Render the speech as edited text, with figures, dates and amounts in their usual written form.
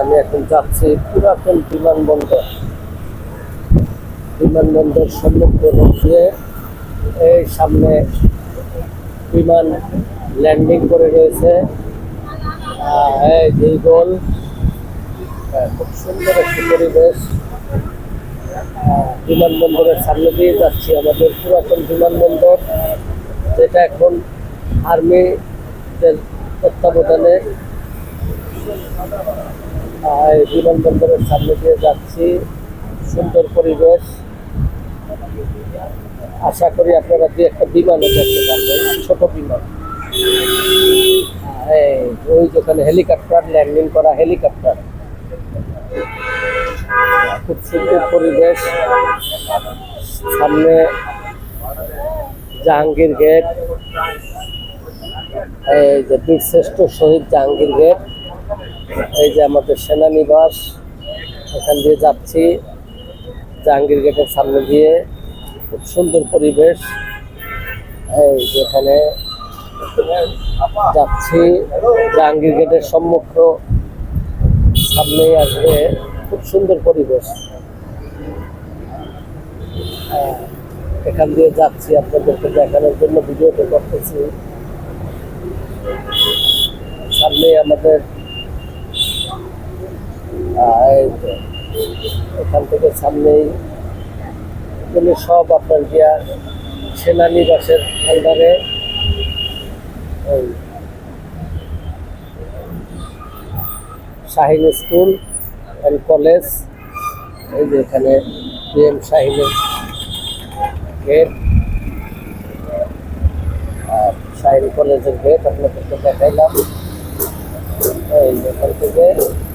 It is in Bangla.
আমি এখন যাচ্ছি পুরাতন বিমানবন্দর সম্মুখে দিয়ে এই সামনে বিমান ল্যান্ডিং করে রয়েছে। এই গোল খুব সুন্দর একটি পরিবেশ। বিমানবন্দরের সামনে দিয়ে যাচ্ছি, আমাদের পুরাতন বিমানবন্দর, যেটা এখন আর্মিদের তত্ত্বাবধানে। বিমানবন্দরের সামনে দিয়ে যাচ্ছি, সুন্দর পরিবেশ। আশা করি আপনারা দুই একটা বিমানও দেখতে পারবেন, ছোট বিমান। ওই যেখানে হেলিকপ্টার ল্যান্ডিং করা, হেলিকপ্টার। খুব সুন্দর পরিবেশ। সামনে জাহাঙ্গীর গেট, এই যে বীরশ্রেষ্ঠ শহীদ জাহাঙ্গীর গেট, এই যে আমাদের সেনানিবাস, এখান দিয়ে যাচ্ছি জাহাঙ্গীর গেটের সামনে দিয়ে। খুব সুন্দর পরিবেশ। এই যেখানে যাচ্ছি জাহাঙ্গীর গেটের সম্মুখ সামনেই আসবে, খুব সুন্দর পরিবেশ। এখান দিয়ে যাচ্ছি আপনাদেরকে দেখানোর জন্য ভিডিওটা করতেছি। সামনে আমাদের এখান থেকে সামনেই সব আপনার গিয়া সেনানিবাসের আন্ডারে। শাহিন স্কুল অ্যান্ড কলেজ, এই যে এখানে PM শাহিনের গেট, আর শাহিন কলেজের গেট আপনাদেরকে দেখাইলাম। এই এখান থেকে